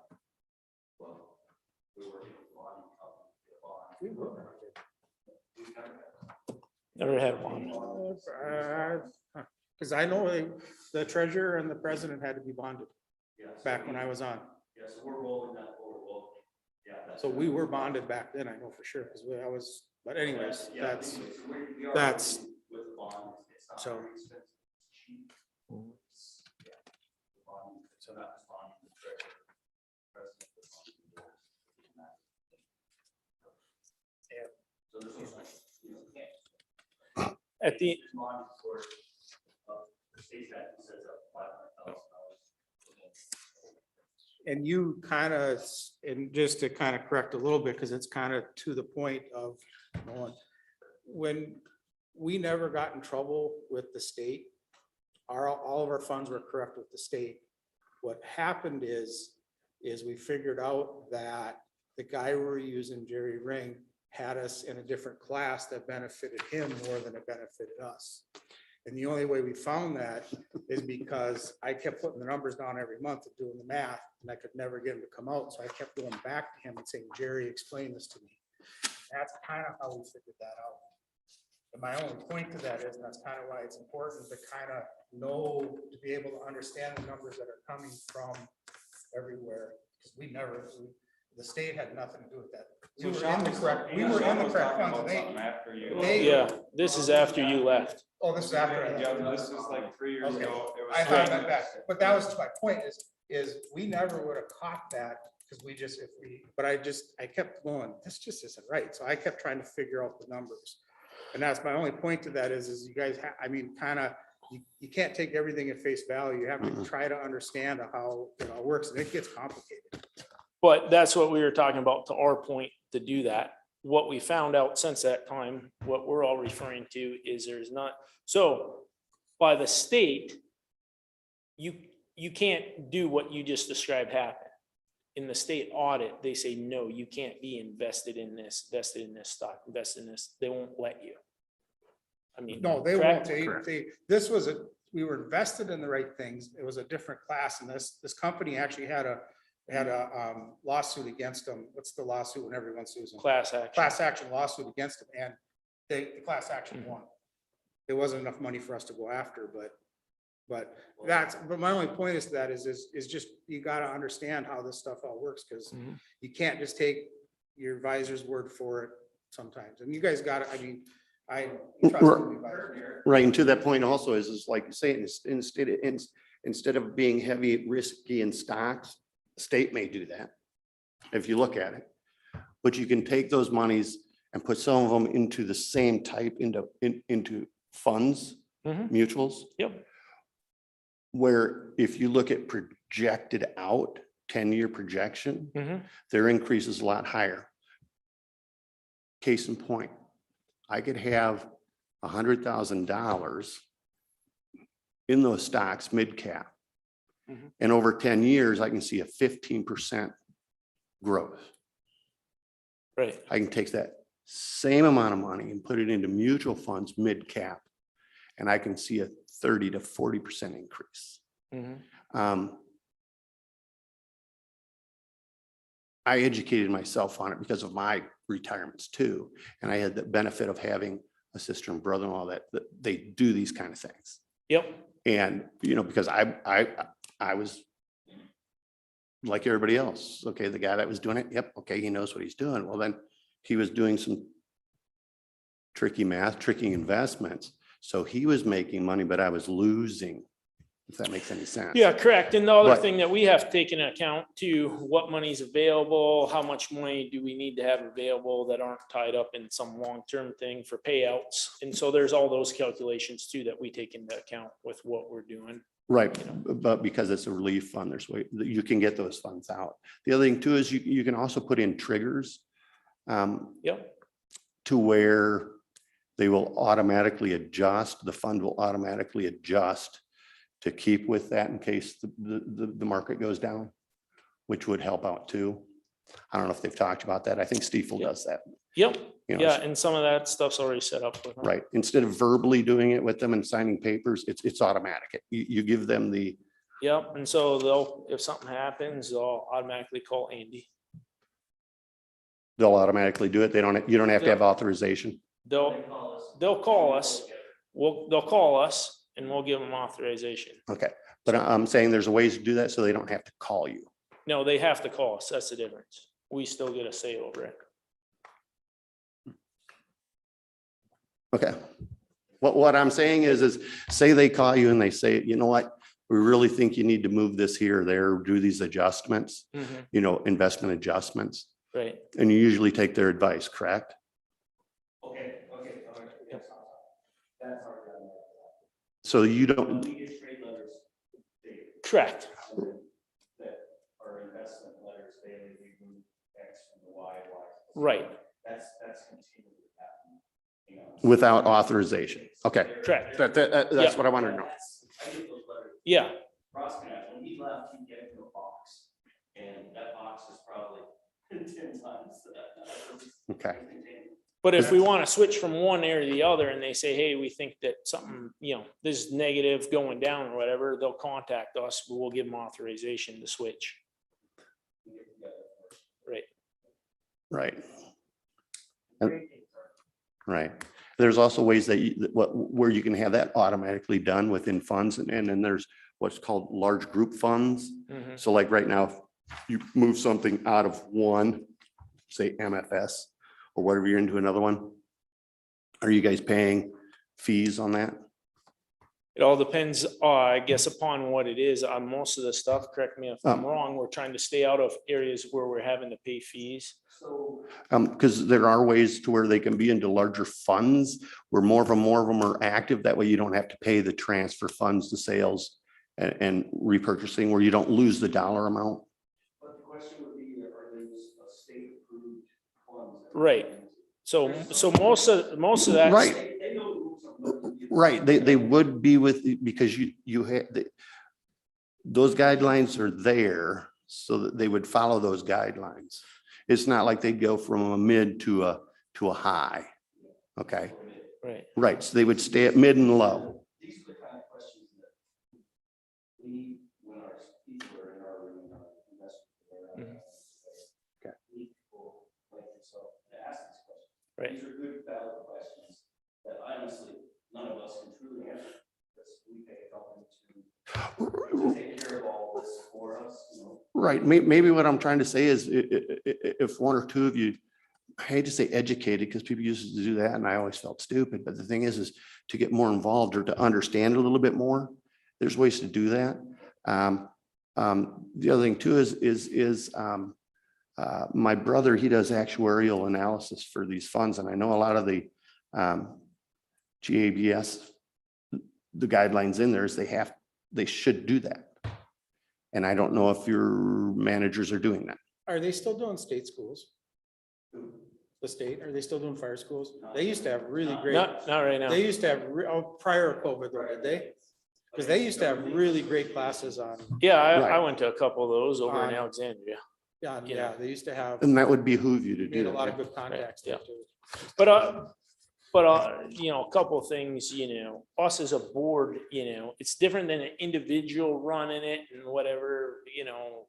Well, we were working with bonding company to get a bond. We were. We've never had one. Never had one. Because I know the treasurer and the president had to be bonded Yeah, so back when I was on. Yeah, so we're rolling that forward. Well, yeah. that's- So we were bonded back then, I know for sure, because I was, but anyways, Yeah, that's, anyways, we are that's- working with the bond. It's not so- very expensive. It's cheap. It's, yeah, the bond, so not just bonding the treasurer, president, but bonding the board. Yeah. So there's no such, can't. At the, Bond for, the state statute says up $500,000. and you kind of, and just to kind of correct a little bit, because it's kind of to the point of, when we never got in trouble with the state, all of our funds were correct with the state. What happened is we figured out that the guy we were using, Jerry Ring, had us in a different class that benefited him more than it benefited us. And the only way we found that is because I kept putting the numbers down every month and doing the math, and I could never get him to come out. So I kept going back to him and saying, Jerry, explain this to me. That's kind of how we figured that out. And my only point to that is, and that's kind of why it's important to kind of know, to be able to understand the numbers that are coming from everywhere. Because the state had nothing to do with that. We were in the correct funds. and they- yeah, this is after you left. Oh, this is after. I left. yeah, this was like 3 years Okay. ago. It was I thought right. but that was my point is we never would have caught that because I kept going, this just isn't right. So I kept trying to figure out the numbers. And that's my only point to that is you guys, you can't take everything at face value. You have to try to understand how, it works, and it gets complicated. But that's what we were talking about, to our point, to do that. What we found out since that time, what we're all referring to is there's not, so by the state, you can't do what you just described happen. In the state audit, they say, no, you can't be invested in this stock, invested in this. They won't let you. I mean. No, they correct? won't. We were invested in the right things. It was a different class, and this company actually had a lawsuit against them. What's the lawsuit when everyone sues them? Class action. Class action lawsuit against them, and the class action won. There wasn't enough money for us to go after, but my only point is that is just, you gotta understand how this stuff all works, because you can't just take your advisor's word for it sometimes. And you guys got it. I trust the advisor. Right, and to that point also is like you say, instead of being heavy, risky in stocks, the state may do that, if you look at it. But you can take those monies and put some of them into the same type, into funds, Mhm. mutuals. Yep. where if you look at projected out, 10-year projection, Mhm. their increase is a lot higher. Case in point, I could have $100,000 in those stocks, mid-cap. Mhm. And over 10 years, I can see a 15% growth. Right, I can take that same amount of money and put it into mutual funds, mid-cap, and I can see a 30 to 40% increase. Mhm. I educated myself on it because of my retirements too. And I had the benefit of having a sister and brother-in-law that they do these kind of things. yep, And, you know, because I was like everybody else. Okay, the guy that was doing it, yep, okay, he knows what he's doing. Well, then he was doing some tricky math, tricky investments. So he was making money, but I was losing, if that makes any sense. yeah, correct. And the other But- thing that we have to take into account too, what money's available, how much money do we need to have available that aren't tied up in some long-term thing for payouts? And so there's all those calculations too that we take into account with what we're doing. Right, but because it's a relief fund, there's way, you can get those funds out. The other thing too is you can also put in triggers Yep, to where they will automatically adjust, the fund will automatically adjust to keep with that in case the market goes down, which would help out too. I don't know if they've talked about that. I think Stiefel does that. yep, You know, yeah, and some of that stuff's already set up with them. right. Instead of verbally doing it with them and signing papers, it's automatic. You give them the, Yep, and so they'll, if something happens, they'll automatically call Andy. they'll automatically do it. You don't have to have authorization. They'll call us, they'll call us and we'll give them authorization. Okay, but I'm saying there's a ways to do that so they don't have to call you. No, they have to call us. That's the difference. We still get a say over it. Okay. What I'm saying is say they call you and they say, you know what? We really think you need to move this here or there, do these adjustments, Mhm. you know, investment adjustments. Right, And you usually take their advice, correct? Okay, all right. That's already done. So you When don't, we get trade letters, they, correct. that are investment letters, they move X from the Y. Right, That's continually happening. You know. without authorization. Okay. correct. That's Yeah. what I wanted to know. I get those letters. Yeah, Cross-connect, when he left, he gave me a box, and that box is probably 10 times that. Okay. but if we want to switch from one area to the other and they say, hey, we think that something, you know, this is negative going down or whatever, they'll contact us. We'll give them authorization to switch. Right, Right. Right. There's also ways that where you can have that automatically done within funds and then there's what's called large group funds. Mhm. So like right now, you move something out of one, say MFS or whatever, you're into another one. Are you guys paying fees on that? It all depends, I guess, upon what it is. On most of the stuff, correct me if I'm Um, wrong, we're trying to stay out of areas where we're having to pay fees. So, Because there are ways to where they can be into larger funds where more of them are active. That way you don't have to pay the transfer funds, the sales and repurchasing where you don't lose the dollar amount. but the question would be, are these state approved funds? Right. So most of that. Right. They know the rules on what to do. Right, they would be with, because you had, those guidelines are there so that they would follow those guidelines. It's not like they'd go from a mid to a high. Okay, Right, right, so they would stay at mid and low. These are the kind of questions that we, when our people are in our room, our investment. Okay. We people like yourself to ask these questions. right. These are good, valid questions that honestly, none of us can truly answer. Because we pay a company to take care of all this for us, you know. Right, maybe what I'm trying to say is if one or two of you, I hate to say educated because people used to do that and I always felt stupid, but the thing is to get more involved or to understand a little bit more, there's ways to do that. The other thing too is my brother, he does actuarial analysis for these funds and I know a lot of the GABS, the guidelines in there is they have they should do that. And I don't know if your managers are doing that. Are they still doing state schools? The state, are they still doing fire schools? They used to have really great, Not right now. they used to have, prior to COVID though, did they? Because they used to have really great classes on, Yeah, I Right. went to a couple of those over in Um, Alexandria. yeah, they used to have, And that would behoove you to made do a lot of that. good contacts there too. But, you know, a couple of things, you know, us as a board, you know, it's different than an individual running it and whatever, you know.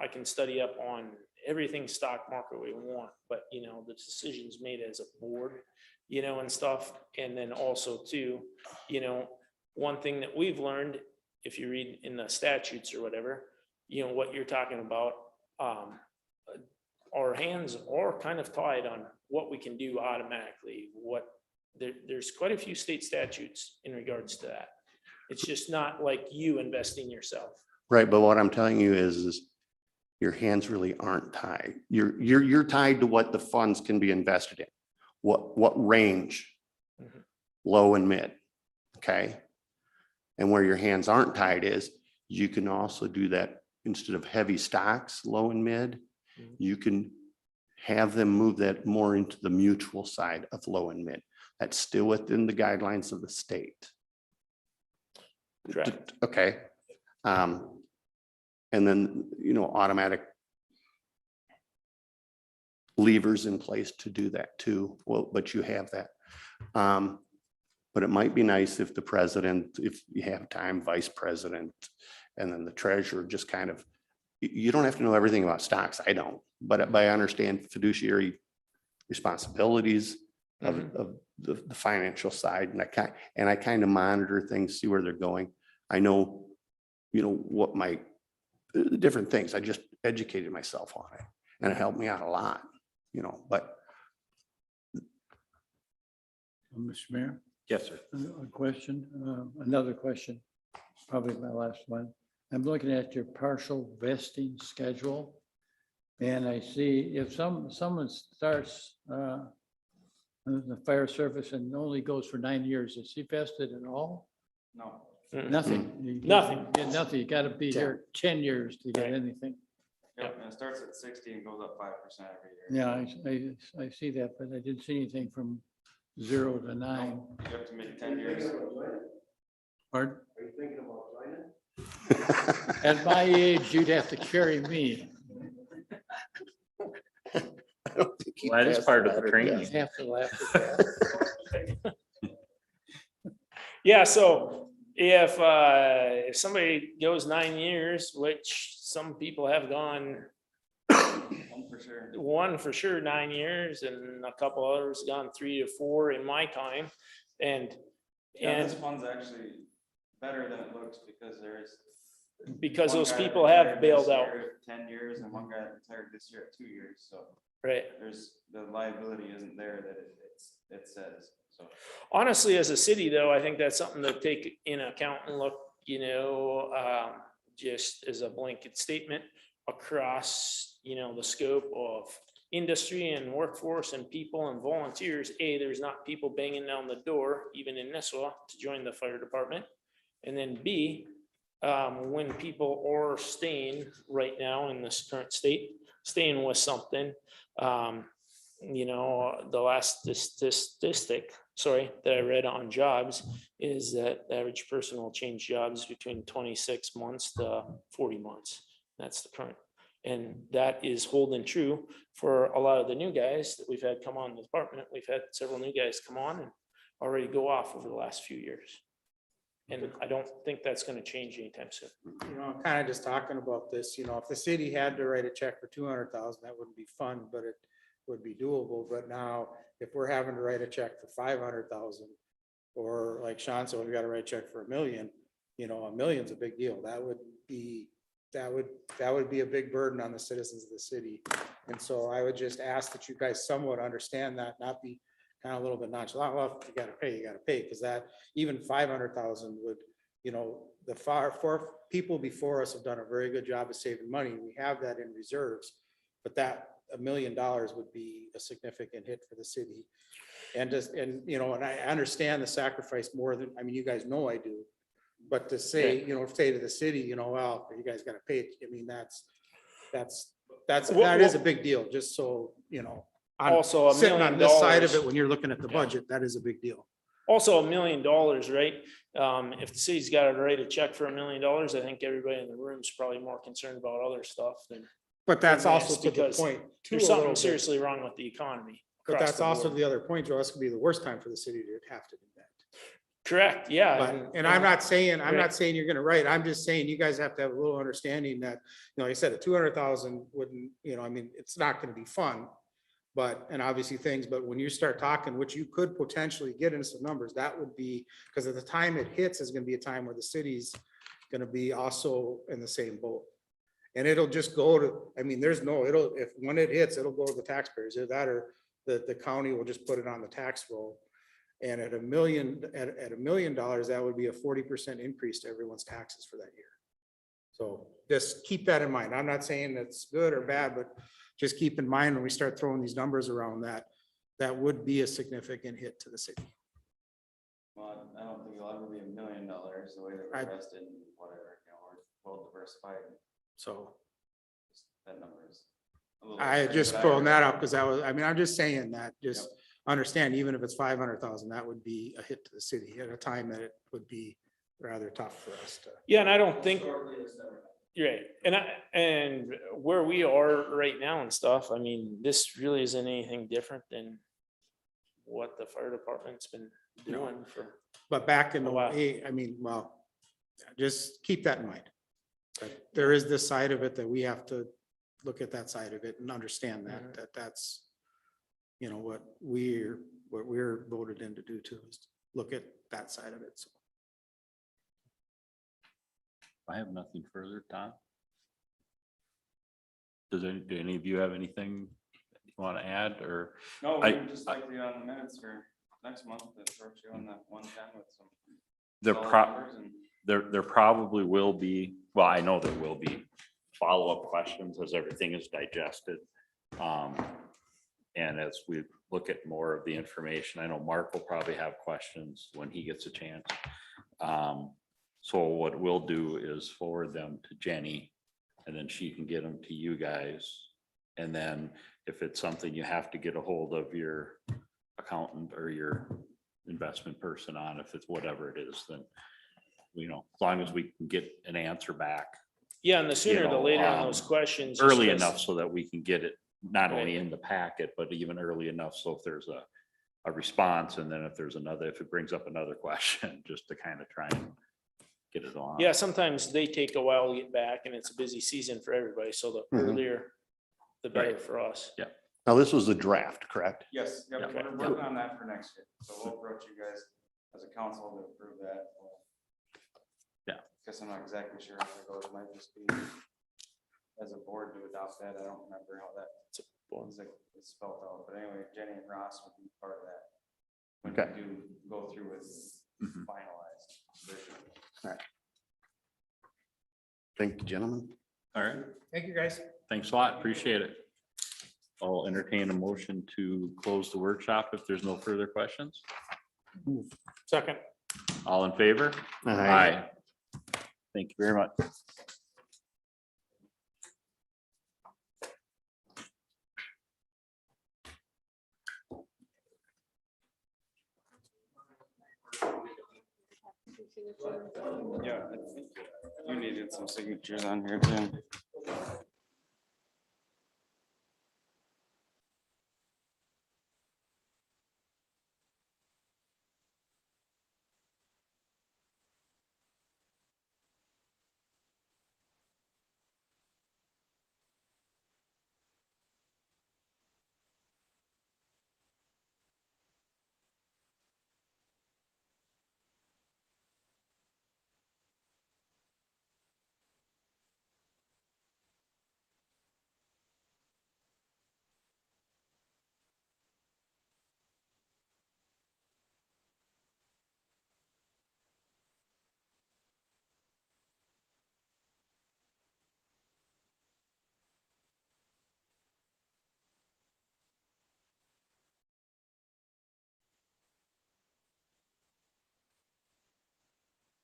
I can study up on everything stock market we want, but you know, the decisions made as a board, you know, and stuff. And then also too, you know, one thing that we've learned, if you read in the statutes or whatever, you know, what you're talking about, our hands are kind of tied on what we can do automatically. There's quite a few state statutes in regards to that. It's just not like you investing yourself. Right, but what I'm telling you is your hands really aren't tied. You're tied to what the funds can be invested in. What range, Mhm. low and mid, okay? And where your hands aren't tied is, you can also do that instead of heavy stocks, low and mid, Mhm. you can have them move that more into the mutual side of low and mid. That's still within the guidelines of the state. Correct. Okay. And then, you know, automatic levers in place to do that too. Well, but you have that. But it might be nice if the president, if you have time, vice president, and then the treasurer just kind of, you don't have to know everything about stocks. I don't, but I understand fiduciary responsibilities of the financial side. And I kind of monitor things, see where they're going. I know, you know, what my different things. I just educated myself on it and it helped me out a lot, you know, but Mr. Mayor, Yes, sir. a question, another question, probably my last one. I'm looking at your partial vesting schedule. And I see if someone starts the fire service and only goes for 9 years, is he vested at all? No. Mm. Nothing. You Nothing. get nothing. You gotta be here 10 years to get Right. anything. Yep, and it starts at 60 and goes up 5% every year. Yeah, I see that, but I didn't see anything from 0 to 9. You have to make 10 years. Pardon? Are you thinking about joining? At my age, you'd have to carry me. I don't think he Well, that is passed part of the ladder training. test. Have to laugh at that. Yeah, so if somebody goes 9 years, which some people have gone, One for sure. one for sure 9 years, and a couple others gone 3 to 4 in my time, and Yeah, this one's actually better than it looks because there's. because one those guy that people have retired bailed this out, year at 10 years and one guy that retired this year at 2 years, so right? there's, the liability isn't there that it says, so. Honestly, as a city though, I think that's something to take in account and look, you know, just as a blanket statement across, you know, the scope of industry and workforce and people and volunteers. A, there's not people banging down the door, even in Nisswa, to join the fire department. And then B, when people are staying right now in this current state, staying with something, you know, the last statistic, that I read on jobs is that the average person will change jobs between 26 months to 40 months. That's the current. And that is holding true for a lot of the new guys that we've had come on the department. We've had several new guys come on and already go off over the last few years. And I don't think that's going to change anytime soon. You know, I'm kind of just talking about this, you know, if the city had to write a check for 200,000, that wouldn't be fun, but it would be doable. But now if we're having to write a check for 500,000, or like Sean said, we got to write a check for $1 million, you know, $1 million's a big deal. That would be a big burden on the citizens of the city. And so I would just ask that you guys somewhat understand that, not be kind of a little bit nonchalant. Well, you gotta pay, because that even 500,000 would, you know, the four people before us have done a very good job of saving money. We have that in reserves, but that $1 million would be a significant hit for the city. And you know, and I understand the sacrifice more than, I mean, you guys know I do, But to say, say to the city, well, you guys gotta pay it, I mean, that is a big deal, just so, Also, $1 sitting on million. this side of it, when you're looking at the budget, that is a big deal. Also $1 million, right? If the city's got to write a check for $1 million, I think everybody in the room is probably more concerned about other stuff than. But that's than also this, to the because point. too, There's a little something bit. seriously wrong with the economy. But across that's the also board. the other point, Joe, this could be the worst time for the city to have to do that. Correct, yeah. But, and I'm not saying you're gonna write, I'm just saying you guys have to have a little understanding that, like I said, a 200,000 wouldn't, I mean, it's not gonna be fun. But, and obviously things, but when you start talking, which you could potentially get into some numbers, that would be, because at the time it hits is gonna be a time where the city's gonna be also in the same boat. And it'll just go to, I mean, when it hits, it'll go to the taxpayers, either that or the county will just put it on the tax roll. And at $1 million, at $1 million, that would be a 40% increase to everyone's taxes for that year. So just keep that in mind. I'm not saying that's good or bad, but just keep in mind when we start throwing these numbers around that would be a significant hit to the city. Well, I don't think it'll ever be $1 million the way that we're invested in whatever, we're well diversified. So That number is. a little I strange, just but throwing that understand. up because I'm just saying that, just understand, even if it's 500,000, that would be a hit to the city at a time that it would be rather tough for us to. Yeah, and I don't think, you're right, and where we are right now and stuff, I mean, this really isn't anything different than what the fire department's been doing for. But back in the Oh, wow. way, I mean, well, just keep that in mind. That there is this side of it that we have to look at that side of it and understand that, that's, what we're voted in to do too, is to look at that side of it. So I have nothing further, Tom. Do any of you have anything you want to add, or? No, I- we would just like you on the minutes for next month, to start you on that 110 with some. There solid numbers and- there probably will be, well, I know there will be follow-up questions as everything is digested. And as we look at more of the information, I know Mark will probably have questions when he gets a chance. So what we'll do is forward them to Jenny, and then she can get them to you guys. And then if it's something you have to get a hold of your accountant or your investment person on, if it's whatever it is, then, as long as we can get an answer back Yeah, and the sooner the know, later on those questions. early just 'cause- enough so that we can get it not only in the packet, but even early enough. So if there's a response, and then if it brings up another question, just to kind of try and get it on. Yeah, sometimes they take a while to get back and it's a busy season for everybody, so the earlier, the better Right. for us. Yeah. Now, this was the draft, correct? Yes, yep, Okay. we're working on that for next year, so we'll approach you guys as a council to approve that. Yeah. Guess I'm not exactly sure how it goes, it might just be as a board to adopt that, I don't remember how that is spelled out, but anyway, Jenny and Ross would be part of that. When Okay. we do go through with Mhm. finalized version. Thank you, gentlemen. All right. thank you, guys. Thanks a lot. Appreciate it. I'll entertain a motion to close the workshop if there's no further questions. Second. All in favor? Aye. Thank you very much. Yeah, I think you needed some signatures on here too.